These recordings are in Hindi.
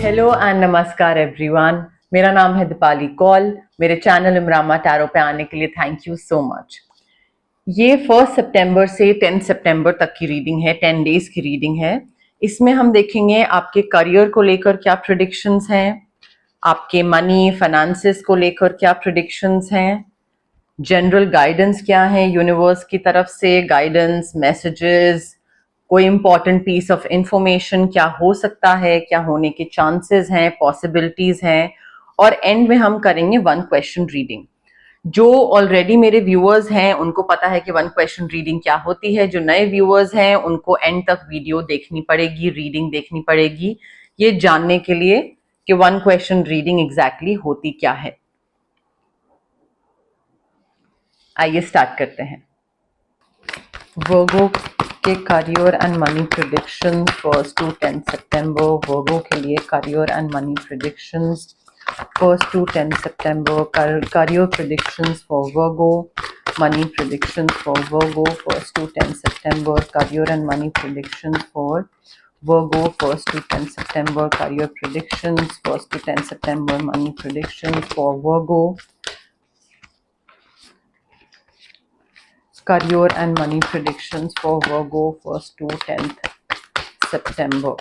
हेलो एंड नमस्कार एवरीवन। मेरा नाम है दीपाली कौल। मेरे चैनल इमरामा टैरो पे आने के लिए थैंक यू सो मच। ये 1 सितंबर से 10 सितंबर तक की रीडिंग है, 10 डेज की रीडिंग है। इसमें हम देखेंगे आपके करियर को लेकर क्या प्रेडिक्शंस हैं, आपके मनी फाइनेंसेस को लेकर क्या प्रेडिक्शंस हैं, जनरल गाइडेंस क्या है यूनिवर्स की तरफ से, गाइडेंस मैसेजेस, कोई इंपॉर्टेंट पीस ऑफ इंफॉर्मेशन क्या हो सकता है, क्या होने के चांसेस हैं, पॉसिबिलिटीज हैं, और एंड में हम करेंगे 1 क्वेश्चन रीडिंग। जो ऑलरेडी मेरे व्यूअर्स हैं उनको पता है कि 1 क्वेश्चन रीडिंग क्या होती है। जो नए व्यूअर्स हैं उनको एंड तक वीडियो देखनी पड़ेगी, रीडिंग देखनी पड़ेगी, ये जानने के लिए कि 1 क्वेश्चन रीडिंग एग्जैक्टली होती क्या है। आइए स्टार्ट करते हैं। वर्गो के career and money prediction 1 to 10 सितंबर। वर्गो के लिए career and money predictions 1 to 10 September. Career predictions for Virgo, money predictions for Virgo 1 to 10 September. Career and money predictions for Virgo 1 to 10 September. Career predictions 1 to 10 September. Money predictions for Virgo, career and money predictions for Virgo 1st to 10th September.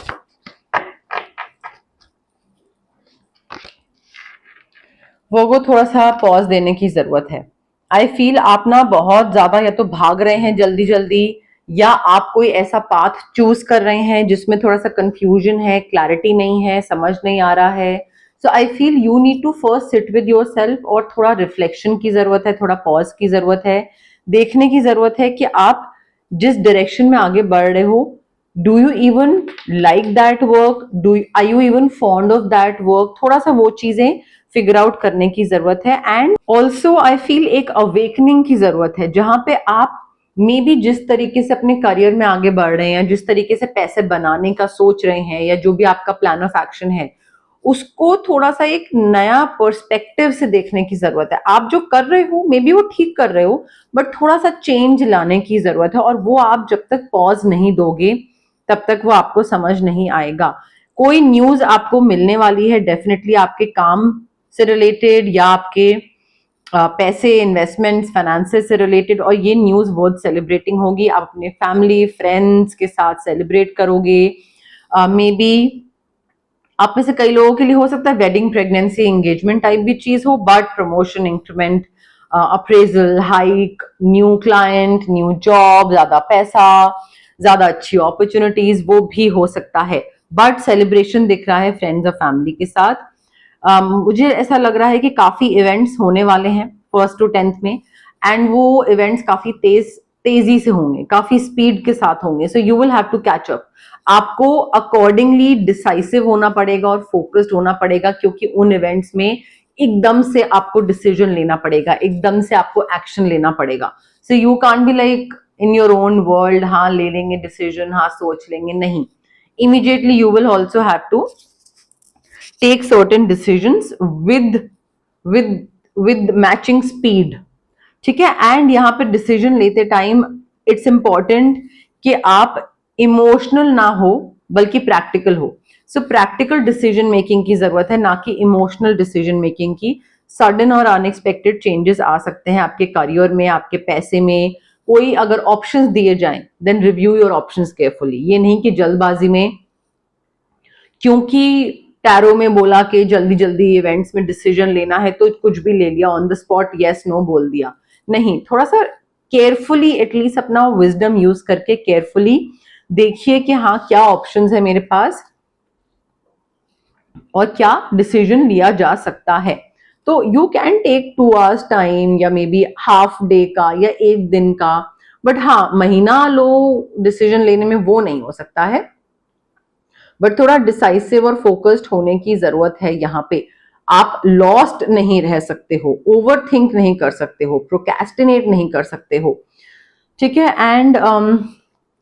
Virgo थोड़ा सा पॉज देने की जरूरत है। आई फील आप ना बहुत ज्यादा या तो भाग रहे हैं जल्दी जल्दी, या आप कोई ऐसा पाथ चूज कर रहे हैं जिसमें थोड़ा सा कंफ्यूजन है, क्लैरिटी नहीं है, समझ नहीं आ रहा है। So I feel you need to first sit with your self, और थोड़ा रिफ्लेक्शन की जरूरत है, थोड़ा पॉज की जरूरत है, देखने की जरूरत है कि आप जिस डायरेक्शन में आगे बढ़ रहे हो, do you even like that work, are you even fond of that work, थोड़ा सा वो चीजें फिगर आउट करने की जरूरत है। एंड ऑल्सो आई फील एक अवेकनिंग की जरूरत है, जहां पे आप मे बी जिस तरीके से अपने करियर में आगे बढ़ रहे हैं, जिस तरीके से पैसे बनाने का सोच रहे हैं, या जो भी आपका प्लान ऑफ एक्शन है, उसको थोड़ा सा एक नया पर्सपेक्टिव से देखने की जरूरत है। आप जो कर रहे हो मे बी वो ठीक कर रहे हो, बट थोड़ा सा चेंज लाने की जरूरत है, और वो आप जब तक पॉज नहीं दोगे तब तक वो आपको समझ नहीं आएगा। कोई न्यूज आपको मिलने वाली है डेफिनेटली, आपके काम से रिलेटेड या आपके पैसे, इन्वेस्टमेंट्स, फाइनेंसेस से रिलेटेड, और ये न्यूज बहुत सेलिब्रेटिंग होगी। आप अपने फैमिली फ्रेंड्स के साथ सेलिब्रेट करोगे। मे बी आप में से कई लोगों के लिए हो सकता है वेडिंग, प्रेगनेंसी, एंगेजमेंट टाइप भी चीज हो, but promotion, increment, appraisal, hike, new client, new job, ज्यादा पैसा, ज्यादा अच्छी अपॉर्चुनिटीज, वो भी हो सकता है। बट सेलिब्रेशन दिख रहा है फ्रेंड्स और फैमिली के साथ। मुझे ऐसा लग रहा है कि काफी इवेंट्स होने वाले हैं 1st to 10th में, एंड वो इवेंट्स काफी तेजी से होंगे, काफी स्पीड के साथ होंगे। So you will have to catch up. आपको अकॉर्डिंगली डिसाइसिव होना पड़ेगा और फोकस्ड होना पड़ेगा, क्योंकि उन इवेंट्स में एकदम से आपको डिसीजन लेना पड़ेगा, एकदम से आपको एक्शन लेना पड़ेगा। So you can't be like in your own world, हाँ ले लेंगे डिसीजन, हाँ सोच लेंगे, नहीं। Immediately you will also have to take certain decisions with matching speed, ठीक है। एंड यहाँ पे डिसीजन लेते टाइम इट्स इंपॉर्टेंट कि आप इमोशनल ना हो बल्कि प्रैक्टिकल हो। सो प्रैक्टिकल डिसीजन मेकिंग की जरूरत है, ना कि इमोशनल डिसीजन मेकिंग की। सडन और अनएक्सपेक्टेड चेंजेस आ सकते हैं आपके करियर में, आपके पैसे में। कोई अगर ऑप्शंस दिए जाएं, then review your options carefully. ये नहीं कि जल्दबाजी में, क्योंकि टैरो में बोला कि जल्दी जल्दी इवेंट्स में डिसीजन लेना है तो कुछ भी ले लिया, on the spot yes no बोल दिया। नहीं, थोड़ा सा केयरफुली, एटलीस्ट अपना विजडम यूज करके केयरफुली देखिए कि हाँ क्या ऑप्शंस है मेरे पास और क्या डिसीजन लिया जा सकता है। तो you can take 2 hours time, या मे बी हाफ डे का या 1 दिन का, बट हाँ महीना लो डिसीजन लेने में, वो नहीं हो सकता है। बट थोड़ा डिसाइसिव और फोकस्ड होने की जरूरत है यहाँ पे। आप लॉस्ट नहीं रह सकते हो, ओवर थिंक नहीं कर सकते हो, प्रोक्रेस्टिनेट नहीं कर सकते हो, ठीक है। एंड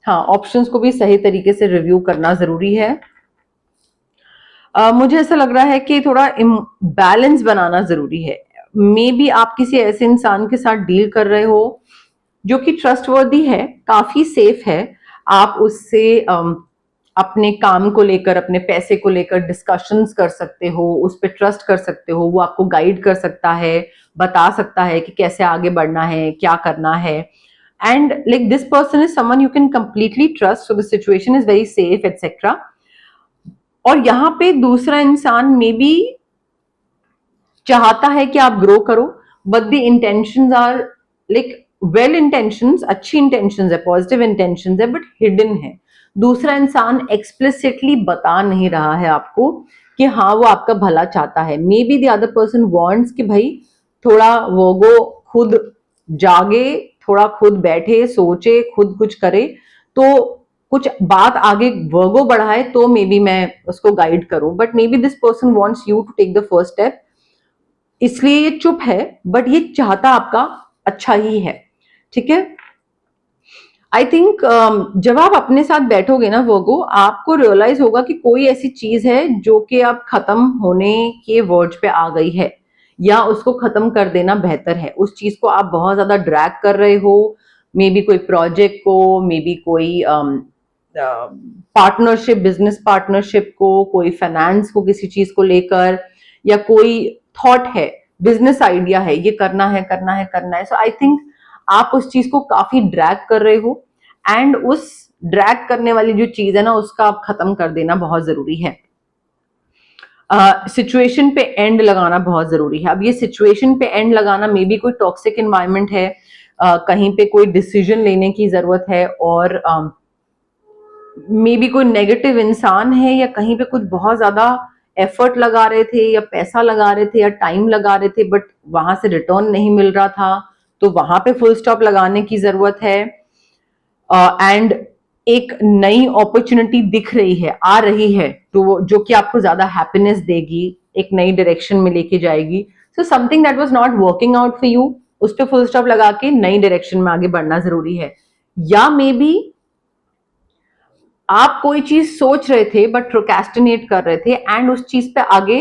हाँ, ऑप्शंस को भी सही तरीके से रिव्यू करना जरूरी है। मुझे ऐसा लग रहा है कि थोड़ा बैलेंस बनाना जरूरी है। मे बी आप किसी ऐसे इंसान के साथ डील कर रहे हो जो कि ट्रस्टवर्दी है, काफी सेफ है, आप उससे अपने काम को लेकर, अपने पैसे को लेकर डिस्कशंस कर सकते हो, उस पर ट्रस्ट कर सकते हो, वो आपको गाइड कर सकता है, बता सकता है कि कैसे आगे बढ़ना है, क्या करना है. And like this person is someone you can completely trust, so the situation is very safe etcetera. और यहाँ पे दूसरा इंसान मे बी चाहता है कि आप ग्रो करो, but the intentions are like well intentions, अच्छी इंटेंशंस है, पॉजिटिव इंटेंशंस है, बट हिडन है. दूसरा इंसान एक्सप्लिसिटली बता नहीं रहा है आपको कि हाँ वो आपका भला चाहता है. May be the other person wants कि भाई थोड़ा वो खुद जागे, थोड़ा खुद बैठे, सोचे, खुद कुछ करे, तो कुछ बात आगे वर्गो बढ़ाए तो मे बी मैं उसको गाइड करूं. But maybe this person wants you to take the first step, इसलिए ये चुप है, बट ये चाहता आपका अच्छा ही है. ठीक है. आई थिंक जब आप अपने साथ बैठोगे ना वर्गो, आपको रियलाइज होगा कि कोई ऐसी चीज है जो कि अब खत्म होने के वर्ज पे आ गई है, या उसको खत्म कर देना बेहतर है. उस चीज को आप बहुत ज्यादा ड्रैग कर रहे हो, मे बी कोई प्रोजेक्ट को, मे बी कोई पार्टनरशिप, बिजनेस पार्टनरशिप को, कोई फाइनेंस को, किसी चीज को लेकर, या कोई थॉट है, बिजनेस आइडिया है, ये करना है करना है करना है. सो आई थिंक आप उस चीज को काफी ड्रैग कर रहे हो, एंड उस ड्रैग करने वाली जो चीज है ना, उसका आप खत्म कर देना बहुत जरूरी है. सिचुएशन पे एंड लगाना बहुत जरूरी है. अब ये सिचुएशन पे एंड लगाना, मे बी कोई टॉक्सिक एनवायरनमेंट है, कहीं पे कोई डिसीजन लेने की जरूरत है, और मे बी कोई नेगेटिव इंसान है, या कहीं पे कुछ बहुत ज्यादा एफर्ट लगा रहे थे, या पैसा लगा रहे थे, या टाइम लगा रहे थे, बट वहां से रिटर्न नहीं मिल रहा था, तो वहां पे फुल स्टॉप लगाने की जरूरत है. एंड एक नई अपॉर्चुनिटी दिख रही है, आ रही है, तो जो कि आपको ज्यादा हैप्पीनेस देगी, एक नई डायरेक्शन में लेके जाएगी. So something that was not working out for you, उस पर फुल स्टॉप लगा के नई डायरेक्शन में आगे बढ़ना जरूरी है. या मे बी आप कोई चीज सोच रहे थे बट प्रोक्रेस्टिनेट कर रहे थे, एंड उस चीज पे आगे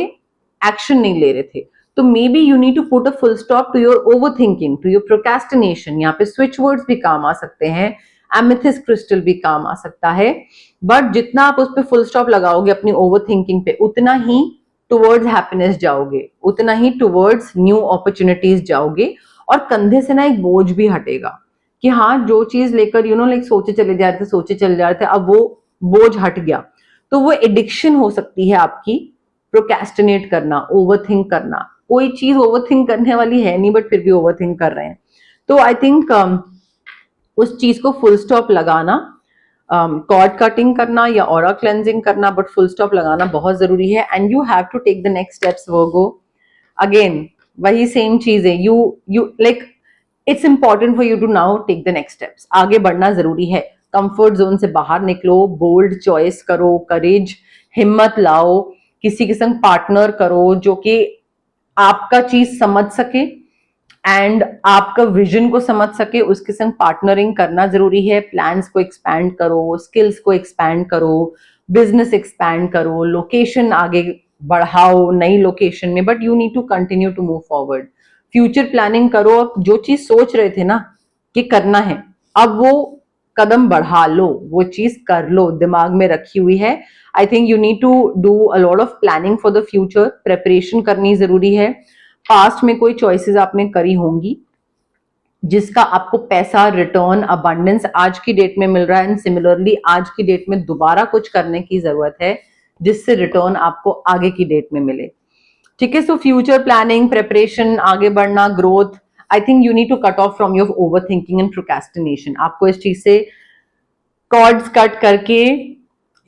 एक्शन नहीं ले रहे थे, तो maybe you need to put a full stop to your overthinking, to your procrastination. यहाँ पे स्विच वर्ड्स भी काम आ सकते हैं, एमेथिस्ट क्रिस्टल भी काम आ सकता है. बट जितना आप उस पर फुल स्टॉप लगाओगे अपनी ओवर थिंकिंग पे, उतना ही टुवर्ड्स हैप्पीनेस जाओगे, उतना ही टुवर्ड्स न्यू अपॉर्चुनिटीज जाओगे, और कंधे से ना एक बोझ भी हटेगा कि हाँ जो चीज लेकर लाइक सोचे चले जा रहे थे, सोचे चले जा रहे थे, अब वो बोझ हट गया. तो वो एडिक्शन हो सकती है आपकी, प्रोक्रेस्टिनेट करना, ओवरथिंक करना. कोई चीज ओवरथिंक करने वाली है नहीं, बट फिर भी ओवरथिंक कर रहे हैं. तो आई थिंक उस चीज को फुल स्टॉप लगाना, कॉर्ड कटिंग करना या ऑरा क्लेंजिंग करना, बट फुल स्टॉप लगाना बहुत जरूरी है. And you have to take the next steps Virgo. Again वही सेम चीज है, you like it's important for you to now take the next steps. आगे बढ़ना जरूरी है, कंफर्ट जोन से बाहर निकलो, बोल्ड चॉइस करो, करेज, हिम्मत लाओ, किसी के संग पार्टनर करो जो कि आपका चीज समझ सके एंड आपका विजन को समझ सके, उसके संग पार्टनरिंग करना जरूरी है. प्लान्स को एक्सपैंड करो, स्किल्स को एक्सपैंड करो, बिजनेस एक्सपैंड करो, लोकेशन आगे बढ़ाओ नई लोकेशन में, but you need to continue to move forward. Future planning करो. अब जो चीज सोच रहे थे ना कि करना है, अब वो कदम बढ़ा लो, वो चीज कर लो, दिमाग में रखी हुई है. I think you need to do a lot of planning for the future. Preparation करनी जरूरी है. पास्ट में कोई चॉइसेस आपने करी होंगी जिसका आपको पैसा, रिटर्न, अबंडेंस आज की डेट में मिल रहा है, एंड सिमिलरली आज की डेट में दोबारा कुछ करने की जरूरत है जिससे रिटर्न आपको आगे की डेट में मिले. ठीक है. सो फ्यूचर प्लानिंग, प्रेपरेशन, आगे बढ़ना, growth. I think you need to cut off from your overthinking and procrastination. आपको इस चीज से कॉर्ड्स कट करके,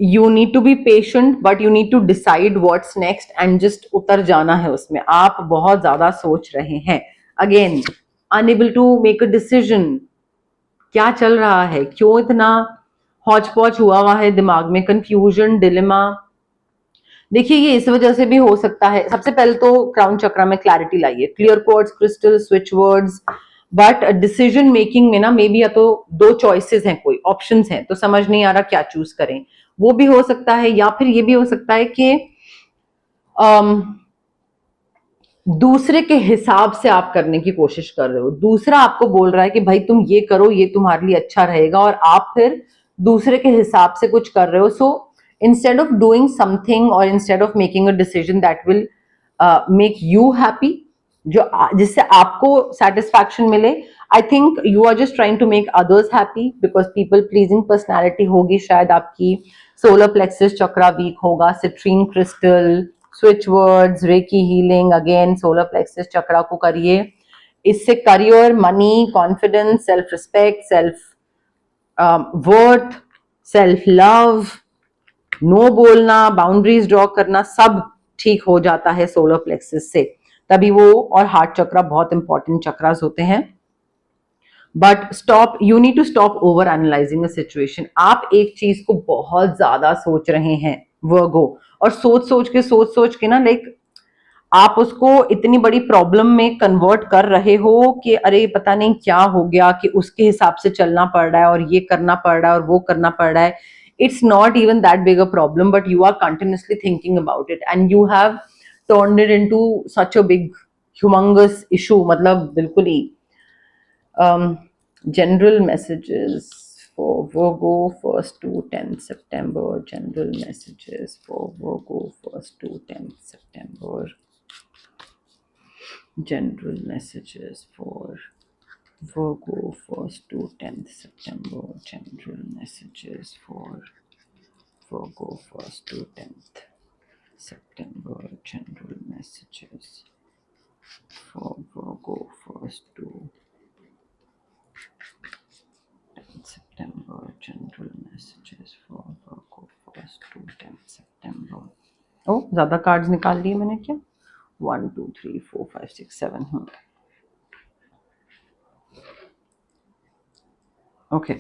you need to be patient, but you need to decide what's next and just उतर जाना है उसमें. आप बहुत ज्यादा सोच रहे हैं. Again unable to make a decision. क्या चल रहा है, क्यों इतना हौच पौच हुआ है दिमाग में, कंफ्यूजन, डिलेमा. देखिए ये इस वजह से भी हो सकता है. सबसे पहले तो क्राउन चक्रा में क्लैरिटी लाइए, clear quartz crystal, switch words. But decision making में ना मे बी या तो दो चॉइसेस हैं, कोई ऑप्शंस हैं, तो समझ नहीं आ रहा क्या चूज करें, वो भी हो सकता है. या फिर ये भी हो सकता है कि दूसरे के हिसाब से आप करने की कोशिश कर रहे हो. दूसरा आपको बोल रहा है कि भाई तुम ये करो, ये तुम्हारे लिए अच्छा रहेगा, और आप फिर दूसरे के हिसाब से कुछ कर रहे हो. सो instead of doing something or instead of making a decision that will make you happy, जो जिससे आपको satisfaction मिले, I think you are just trying to make others happy because people pleasing personality होगी शायद आपकी, solar plexus chakra weak होगा, citrine crystal, switch words, reiki healing, again solar plexus chakra को करिए, इससे career, money, confidence, self respect, self worth, self love, no बोलना, बाउंड्रीज ड्रॉ करना, सब ठीक हो जाता है सोलर प्लेक्सिस से। तभी वो, और हार्ट चक्रा बहुत इंपॉर्टेंट चक्रास होते हैं। But stop, you need to stop overanalysing a situation. आप एक चीज को बहुत ज्यादा सोच रहे हैं वर्गो, और सोच सोच के ना, लाइक आप उसको इतनी बड़ी प्रॉब्लम में कन्वर्ट कर रहे हो कि अरे पता नहीं क्या हो गया, कि उसके हिसाब से चलना पड़ रहा है और ये करना पड़ रहा है और वो करना पड़ रहा है। It's not even that big a problem, but you are continuously thinking about it and you have turned it into such a big humongous issue, मतलब बिल्कुल ही। General messages for Virgo 1st to 10th September, general messages for Virgo 1st to 10th September, general messages for Virgo 1st to 10th September, general messages for Virgo 1st to 10th September, general messages for Virgo 1st to 10th September, general messages for Virgo 1st to 10th September. ओ ज्यादा कार्ड्स निकाल लिए मैंने क्या? 1 2 3 4 5 6 7। ओके,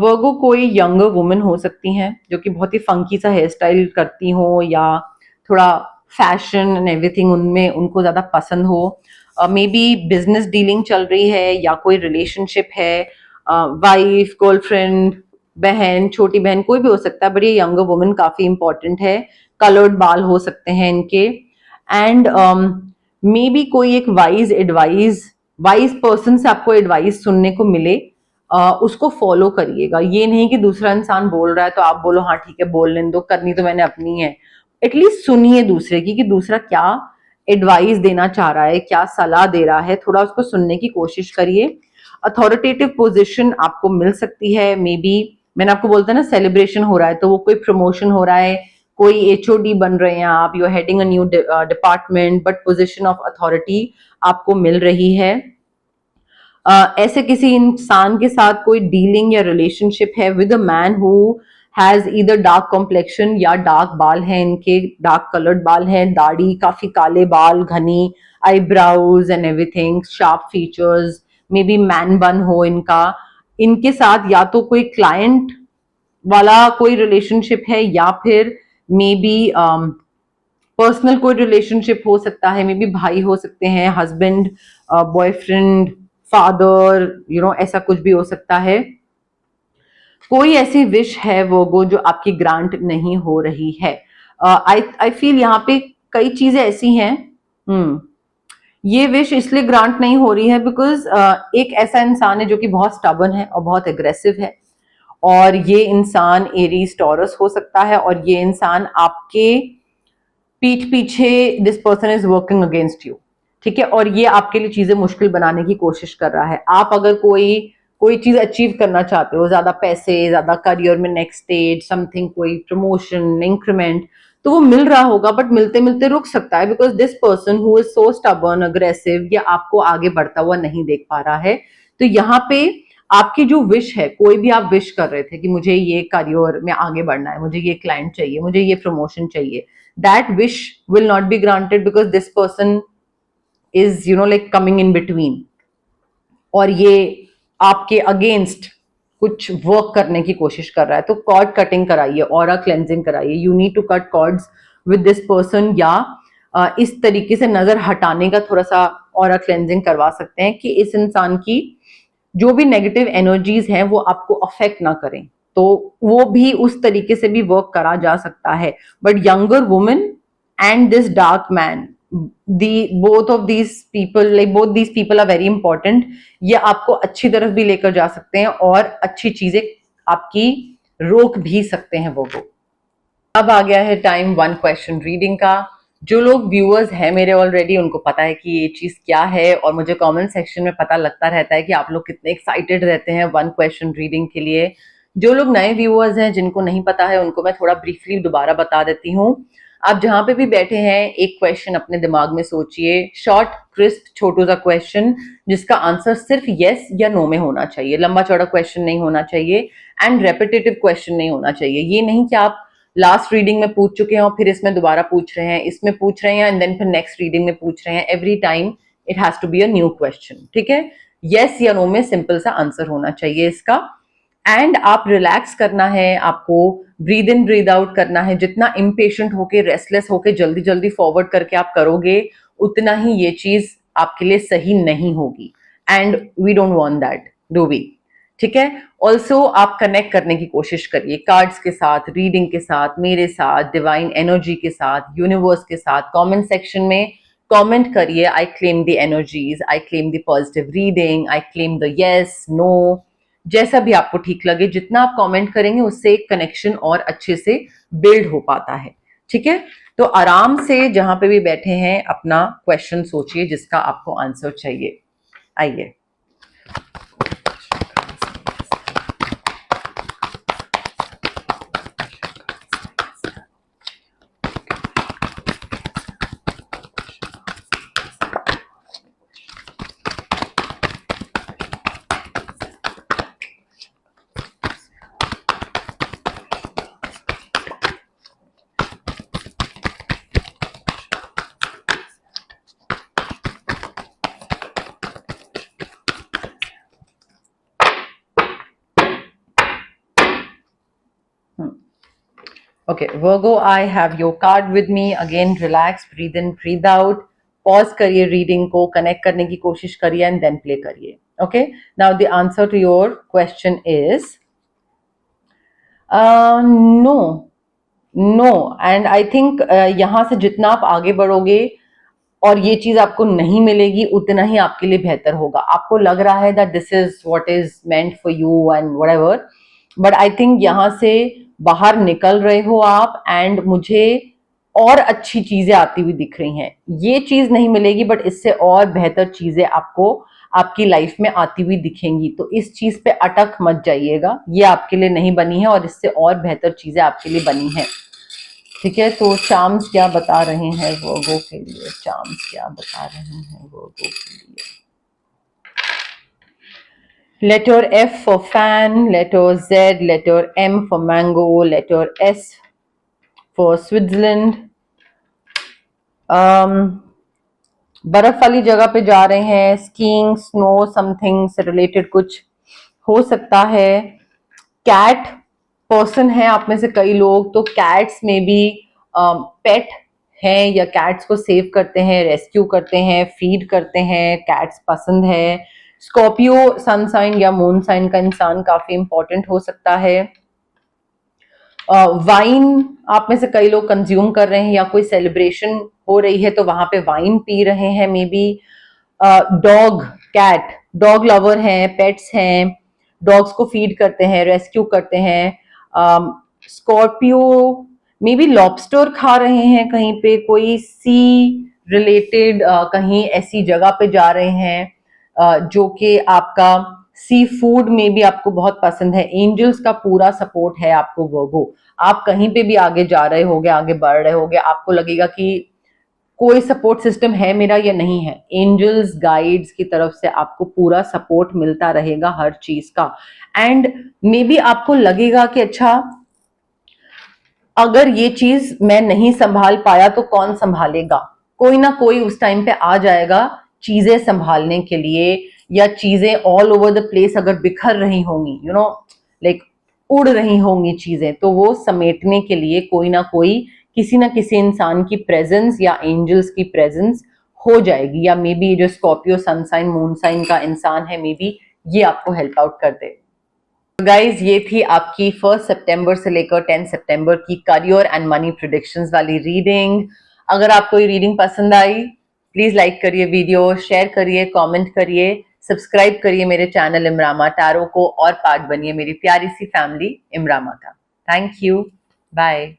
वर्गो कोई यंगर वुमेन हो सकती हैं जो कि बहुत ही फंकी सा हेयर स्टाइल करती हो, या थोड़ा फैशन एंड एवरीथिंग उनमें उनको ज्यादा पसंद हो। मे बी बिजनेस डीलिंग चल रही है या कोई रिलेशनशिप है, वाइफ, गर्लफ्रेंड, बहन, छोटी बहन, कोई भी हो सकता है, बट ये यंगर वुमेन काफी इंपॉर्टेंट है। कलर्ड बाल हो सकते हैं इनके, एंड मे बी कोई एक वाइज पर्सन से आपको एडवाइस सुनने को मिले, उसको फॉलो करिएगा। ये नहीं कि दूसरा इंसान बोल रहा है तो आप बोलो हाँ ठीक है बोल लेने दो, करनी तो मैंने अपनी है। एटलीस्ट सुनिए दूसरे की, कि दूसरा क्या एडवाइस देना चाह रहा है, क्या सलाह दे रहा है, थोड़ा उसको सुनने की कोशिश करिए। अथॉरिटेटिव पोजीशन आपको मिल सकती है, मे बी मैंने आपको बोलता है ना सेलिब्रेशन हो रहा है, तो वो कोई प्रमोशन हो रहा है, कोई एचओडी बन रहे हैं आप, you are heading a new department, but position of authority आपको मिल रही है। ऐसे किसी इंसान के साथ कोई डीलिंग या रिलेशनशिप है with a man who has either dark complexion, या डार्क बाल हैं इनके, डार्क कलर्ड बाल हैं, दाढ़ी, काफी काले बाल, घनी eyebrows and everything, sharp features, may be man बन हो इनका। इनके साथ या तो कोई क्लाइंट वाला कोई रिलेशनशिप है, या फिर मे बी पर्सनल कोई रिलेशनशिप हो सकता है, मे बी भाई हो सकते हैं, husband, boyfriend, father, you know, ऐसा कुछ भी हो सकता है। कोई ऐसी विश है वो जो आपकी ग्रांट नहीं हो रही है। आई फील यहाँ पे कई चीजें ऐसी हैं। ये विश इसलिए ग्रांट नहीं हो रही है बिकॉज एक ऐसा इंसान है जो कि बहुत स्टबर्न है और बहुत एग्रेसिव है, और ये इंसान एरीज टॉरस हो सकता है, और ये इंसान आपके पीठ पीछे, this person is working against you, ठीक है, और ये आपके लिए चीजें मुश्किल बनाने की कोशिश कर रहा है। आप अगर कोई चीज अचीव करना चाहते हो, ज्यादा पैसे, ज्यादा करियर में नेक्स्ट स्टेज, समथिंग, कोई प्रमोशन, इंक्रीमेंट, तो वो मिल रहा होगा, बट मिलते मिलते रुक सकता है because this person who is so stubborn, aggressive, ये आपको आगे बढ़ता हुआ नहीं देख पा रहा है। तो यहाँ पे आपकी जो विश है, कोई भी आप विश कर रहे थे कि मुझे ये करियर में आगे बढ़ना है, मुझे ये क्लाइंट चाहिए, मुझे ये प्रमोशन चाहिए, that wish will not be granted because this person is, you know, like coming in between, और ये आपके अगेंस्ट कुछ वर्क करने की कोशिश कर रहा है। तो कॉर्ड कटिंग कराइए, ऑरा क्लेंजिंग कराइए, you need to cut cords with this person, या इस तरीके से नजर हटाने का थोड़ा सा ऑरा क्लेंजिंग करवा सकते हैं कि इस इंसान की जो भी नेगेटिव एनर्जीज हैं वो आपको अफेक्ट ना करें, तो वो भी उस तरीके से भी वर्क करा जा सकता है। But younger women and this dark man, both these people are very important। ये आपको अच्छी तरफ भी लेकर जा सकते हैं और अच्छी चीजें आपकी रोक भी सकते हैं वो। अब आ गया है टाइम 1 क्वेश्चन रीडिंग का। जो लोग व्यूअर्स हैं मेरे ऑलरेडी, उनको पता है कि ये चीज क्या है, और मुझे कमेंट सेक्शन में पता लगता रहता है कि आप लोग कितने एक्साइटेड रहते हैं 1 क्वेश्चन रीडिंग के लिए। जो लोग नए व्यूअर्स हैं, जिनको नहीं पता है, उनको मैं थोड़ा ब्रीफली दोबारा बता देती हूँ। आप जहां पे भी बैठे हैं, एक क्वेश्चन अपने दिमाग में सोचिए, शॉर्ट क्रिस्प छोटू सा क्वेश्चन, जिसका आंसर सिर्फ यस या नो में होना चाहिए। लंबा चौड़ा क्वेश्चन नहीं होना चाहिए, एंड रेपिटेटिव क्वेश्चन नहीं होना चाहिए। ये नहीं कि आप लास्ट रीडिंग में पूछ चुके हैं और फिर इसमें दोबारा पूछ रहे हैं, इसमें पूछ रहे हैं एंड देन फिर नेक्स्ट रीडिंग में पूछ रहे हैं। Every time it has to be a new question, ठीक है। यस या नो में सिंपल सा आंसर होना चाहिए इसका। एंड आप रिलैक्स करना है, आपको ब्रीद इन ब्रीद आउट करना है। जितना इम्पेशेंट होके, रेस्टलेस होके जल्दी जल्दी फॉरवर्ड करके आप करोगे, उतना ही ये चीज आपके लिए सही नहीं होगी, and we don't want that, do we? ठीक है। ऑल्सो आप कनेक्ट करने की कोशिश करिए कार्ड्स के साथ, रीडिंग के साथ, मेरे साथ, डिवाइन एनर्जी के साथ, यूनिवर्स के साथ। कमेंट सेक्शन में कमेंट करिए, I claim the energies, I claim the positive reading, I claim the yes no, जैसा भी आपको ठीक लगे। जितना आप कमेंट करेंगे उससे एक कनेक्शन और अच्छे से बिल्ड हो पाता है, ठीक है। तो आराम से जहां पे भी बैठे हैं अपना क्वेश्चन सोचिए जिसका आपको आंसर चाहिए। आइए। Okay, Virgo, I have your card with me. Again, relax, breathe in, breathe out. Pause करिए रीडिंग को, कनेक्ट करने की कोशिश करिए एंड देन प्ले करिए। Okay, now the answer to your question is no, no. And I think यहां से जितना आप आगे बढ़ोगे और ये चीज आपको नहीं मिलेगी, उतना ही आपके लिए बेहतर होगा। आपको लग रहा है that this is what is meant for you and whatever, but I think यहां से बाहर निकल रहे हो आप, एंड मुझे और अच्छी चीजें आती हुई दिख रही हैं। ये चीज नहीं मिलेगी, बट इससे और बेहतर चीजें आपको आपकी लाइफ में आती हुई दिखेंगी। तो इस चीज पे अटक मत जाइएगा, ये आपके लिए नहीं बनी है और इससे और बेहतर चीजें आपके लिए बनी हैं, ठीक है। तो चार्म्स क्या बता रहे हैं वर्गो के लिए? चार्म्स क्या बता रहे हैं वर्गो के लिए? Letter F for fan, letter Z, letter M for mango, letter S for Switzerland. बर्फ वाली जगह पे जा रहे हैं, स्कीइंग, स्नो, समथिंग से रिलेटेड कुछ हो सकता है। कैट पर्सन है आप में से कई लोग, तो कैट्स में भी पेट हैं या कैट्स को सेव करते हैं, रेस्क्यू करते हैं, फीड करते हैं, कैट्स पसंद है। स्कॉर्पियो सन साइन या मून साइन का इंसान काफी इंपॉर्टेंट हो सकता है। वाइन आप में से कई लोग कंज्यूम कर रहे हैं, या कोई सेलिब्रेशन हो रही है तो वहां पे वाइन पी रहे हैं maybe. Dog, cat, dog lover हैं, पेट्स हैं, डॉग्स को फीड करते हैं, रेस्क्यू करते हैं। स्कॉर्पियो मे बी लॉबस्टर खा रहे हैं कहीं पे, कोई सी रिलेटेड कहीं ऐसी जगह पे जा रहे हैं जो कि आपका सी फूड में भी आपको बहुत पसंद है। एंजल्स का पूरा सपोर्ट है आपको वर्गो। आप कहीं पे भी आगे जा रहे होगे, आगे बढ़ रहे होगे, आपको लगेगा कि कोई सपोर्ट सिस्टम है मेरा या नहीं है। एंजल्स गाइड्स की तरफ से आपको पूरा सपोर्ट मिलता रहेगा हर चीज का। एंड मे बी आपको लगेगा कि अच्छा, अगर ये चीज मैं नहीं संभाल पाया तो कौन संभालेगा? कोई ना कोई उस टाइम पे आ जाएगा चीजें संभालने के लिए, या चीजें ऑल ओवर द प्लेस अगर बिखर रही होंगी, यू नो, लाइक उड़ रही होंगी चीजें, तो वो समेटने के लिए कोई ना कोई, किसी ना किसी इंसान की प्रेजेंस या एंजल्स की प्रेजेंस हो जाएगी। या मे बी जो Scorpio sun sign moon sign का इंसान है, मे बी ये आपको हेल्प आउट कर दे। गाइज, ये थी आपकी 1 सितंबर से लेकर 10 सितंबर की करियर एंड मनी प्रेडिक्शंस वाली रीडिंग। अगर आपको ये रीडिंग पसंद आई, प्लीज लाइक करिए वीडियो, शेयर करिए, कमेंट करिए, सब्सक्राइब करिए मेरे चैनल इमरामा टैरो को और पार्ट बनिए मेरी प्यारी सी फैमिली इमरामा का। Thank you, bye.